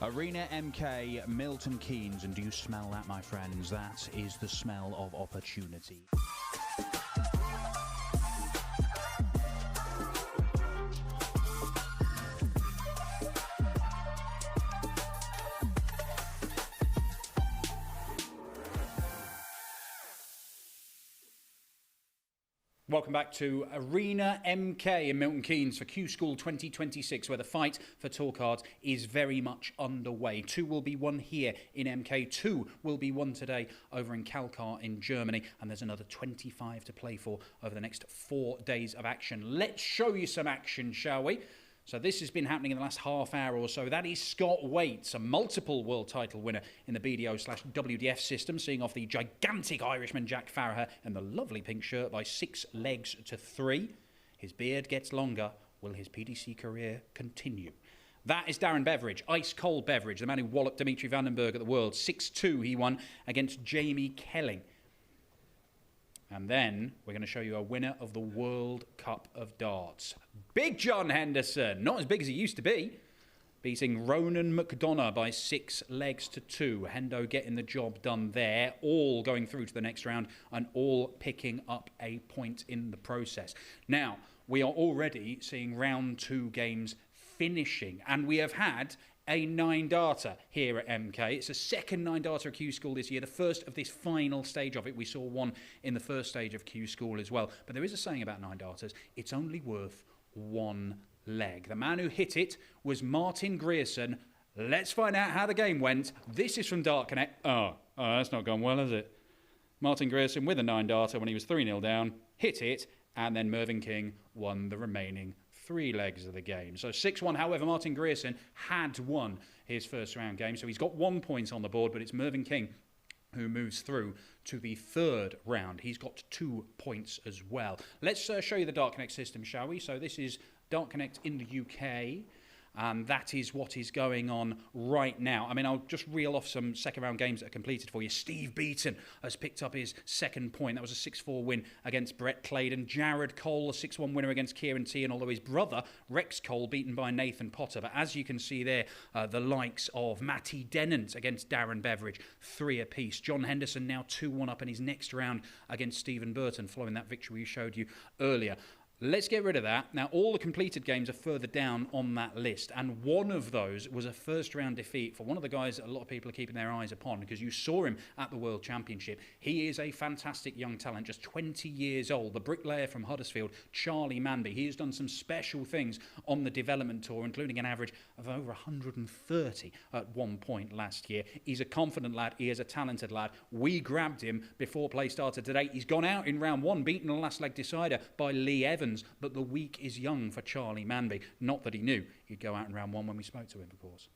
Arena MK, Milton Keynes, and do you smell that, my friends? That is the smell of opportunity. Welcome back to Arena MK in Milton Keynes for Q School 2026, where the fight for tour cards is very much underway. 2 will be won here in MK, 2 will be won today over in Kalkar in Germany, and there's another 25 to play for over the next 4 days of action. Let's show you some action, shall we? So this has been happening in the last half hour or so. That is Scott Waits, a multiple world title winner in the BDO/WDF system, seeing off the gigantic Irishman Jack Farragher in the lovely pink shirt by 6 legs to 3. His beard gets longer. Will his PDC career continue? That is Darren Beveridge, ice cold Beveridge, the man who walloped Dimitri Vandenberg at the World. 6-2 he won against Jamie Kelling. And then we're going to show you a winner of the World Cup of Darts. Big John Henderson, not as big as he used to be, beating Ronan McDonough by 6 legs to 2. Hendo getting the job done there, all going through to the next round and all picking up a point in the process. Now, we are already seeing round 2 games finishing, and we have had a 9-darter here at MK. It's a second 9-darter at Q School this year, the first of this final stage of it. We saw one in the first stage of Q School as well. But there is a saying about 9-darters, it's only worth 1 leg. The man who hit it was Martin Grierson. Let's find out how the game went. This is from Dart Connect. Oh, that's not gone well, has it? Martin Grierson with a 9-darter when he was 3-0 down, hit it, and then Mervyn King won the remaining 3 legs of the game. So 6-1, however, Martin Grierson had won his first round game, so he's got 1 point on the board, but it's Mervyn King who moves through to the 3rd round. He's got 2 points as well. Let's show you the Dart Connect system, shall we? So this is Dart Connect in the UK. And that is what is going on right now. I mean, I'll just reel off some second round games that are completed for you. Steve Beaton has picked up his 2nd point. That was a 6-4 win against Brett Claydon. Jared Cole, a 6-1 winner against Kieran T. And although his brother, Rex Cole, beaten by Nathan Potter. But as you can see there, the likes of Matty Dennant against Darren Beveridge, 3 apiece. John Henderson now 2-1 up in his next round against Stephen Burton, following that victory we showed you earlier. Let's get rid of that. Now, all the completed games are further down on that list, and one of those was a first-round defeat for one of the guys that a lot of people are keeping their eyes upon, because you saw him at the World Championship. He is a fantastic young talent, just 20 years old, the bricklayer from Huddersfield, Charlie Manby. He has done some special things on the development tour, including an average of over 130 at one point last year. He's a confident lad. He is a talented lad. We grabbed him before play started today. He's gone out in round 1, beaten the last leg decider by Lee Evans. But the week is young for Charlie Manby. Not that he knew he'd go out in round 1 when we spoke to him, of course.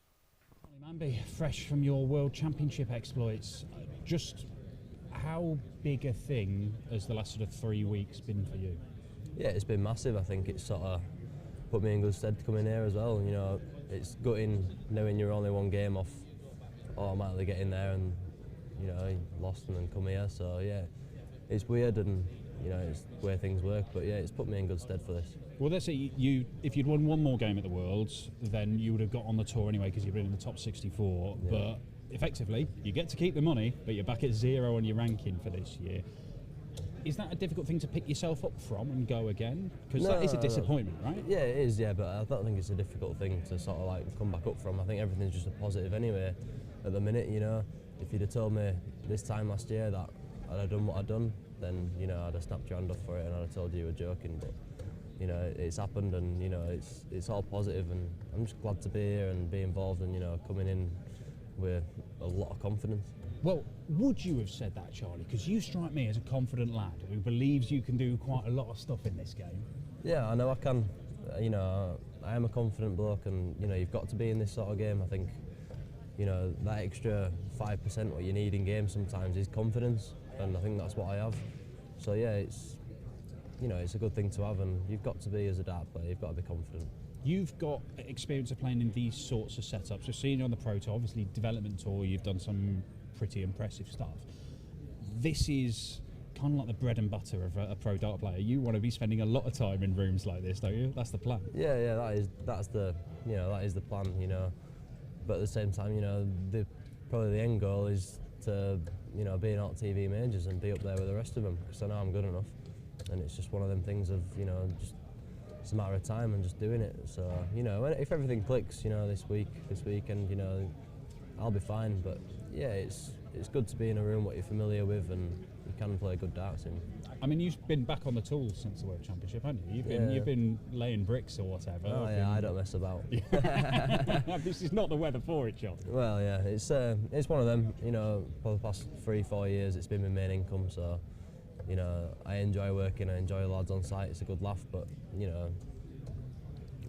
Charlie Manby, fresh from your World Championship exploits, just how big a thing has the last sort of 3 weeks been for you? Yeah, it's been massive. I think it's sort of put me in good stead to come in here as well. You know, it's gutting knowing you're only 1 game off automatically getting there, and you know, lost and then come here. So yeah, it's weird, and you know, it's the way things work, but yeah, it's put me in good stead for this. Well, let's say if you'd won 1 more game at the Worlds, then you would have got on the tour anyway, because you've been in the top 64. Yeah. But effectively, you get to keep the money, but you're back at 0 on your ranking for this year. Is that a difficult thing to pick yourself up from and go again? Because that is a disappointment, right? Yeah, it is, yeah, but I don't think it's a difficult thing to sort of like come back up from. I think everything's just a positive anyway at the minute, you know. If you'd have told me this time last year that I'd have done what I'd done, then, you know, I'd have snapped your hand off for it and I'd have told you were joking. But, you know, it's happened, and, you know, it's all positive, and I'm just glad to be here and be involved, and, you know, coming in with a lot of confidence. Well, would you have said that, Charlie? Because you strike me as a confident lad who believes you can do quite a lot of stuff in this game. Yeah, I know I can. You know, I am a confident bloke, and, you know, you've got to be in this sort of game. I think, you know, that extra 5% what you need in games sometimes is confidence, and I think that's what I have. So yeah, it's, you know, it's a good thing to have, and you've got to be, as a dart player, you've got to be confident. You've got experience of playing in these sorts of setups. So seeing you on the Pro Tour, obviously development tour, you've done some pretty impressive stuff. This is kind of like the bread and butter of a pro dart player. You want to be spending a lot of time in rooms like this, don't you? That's the plan. Yeah, that is the plan. You know, but at the same time, you know, probably the end goal is to, you know, be in alt TV majors and be up there with the rest of them, because I know I'm good enough, and it's just one of them things of, you know, just it's a matter of time and just doing it. So, you know, if everything clicks, you know, this weekend, you know, I'll be fine. But yeah, it's good to be in a room what you're familiar with and you can play good darts in. I mean, you've been back on the tools since the World Championship, haven't you? You've been laying bricks or whatever. Oh yeah, I don't mess about. This is not the weather for it, John. Well, yeah, it's one of them. You know, for the past 3-4 years, it's been my main income. So, you know, I enjoy working. I enjoy the lads on site. It's a good laugh, but you know,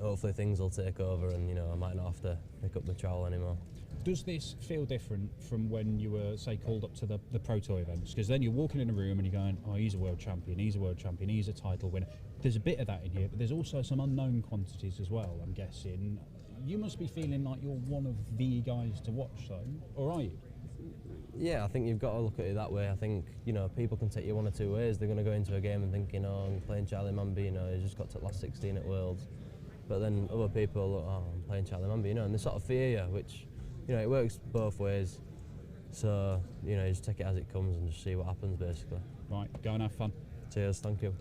hopefully things will take over, and you know, I might not have to pick up the trowel anymore. Does this feel different from when you were, say, called up to the Pro Tour events? Because then you're walking in a room and you're going, oh, he's a world champion, he's a world champion, he's a title winner. There's a bit of that in here, but there's also some unknown quantities as well, I'm guessing. You must be feeling like you're one of the guys to watch, though, or are you? Yeah, I think you've got to look at it that way. I think, you know, people can take you one or two ways. They're going to go into a game and thinking, oh, I'm playing Charlie Mambino, he just got to last 16 at Worlds. But then other people look, oh, I'm playing Charlie Mambino, and they sort of fear you, which, you know, it works both ways. So, you know, you just take it as it comes and just see what happens, basically. Right, go and have fun. Cheers, thank you.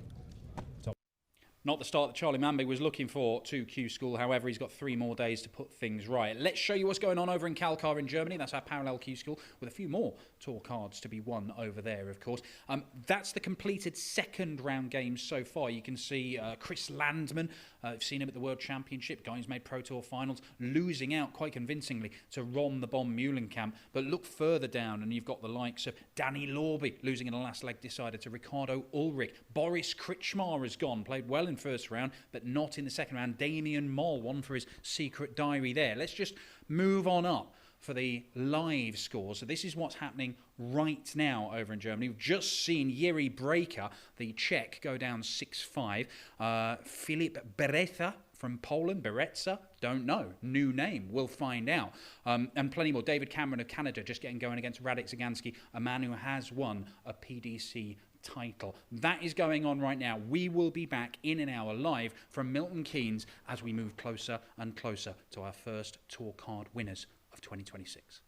Not the start that Charlie Mamby was looking for to Q School. However, he's got 3 more days to put things right. Let's show you what's going on over in Kalkar in Germany. That's our parallel Q School, with a few more tour cards to be won over there, of course. That's the completed second round games so far. You can see Chris Landman. I've seen him at the World Championship. Guy who's made Pro Tour finals, losing out quite convincingly to Ron the Bomb Muhlenkamp. But look further down and you've got the likes of Danny Lorby losing in the last leg decider to Ricardo Ulrich. Boris Kritschmar has gone, played well in first round, but not in the second round. Damien Moll won for his secret diary there. Let's just move on up for the live scores. So this is what's happening right now over in Germany. We've just seen Jiří Breaker, the Czech, go down 6-5. Filip Beretta from Poland, Beretsa, don't know. New name, we'll find out. And plenty more. David Cameron of Canada just getting going against Radek Zagansky, a man who has won a PDC title. That is going on right now. We will be back in an hour live from Milton Keynes as we move closer and closer to our first tour card winners of 2026.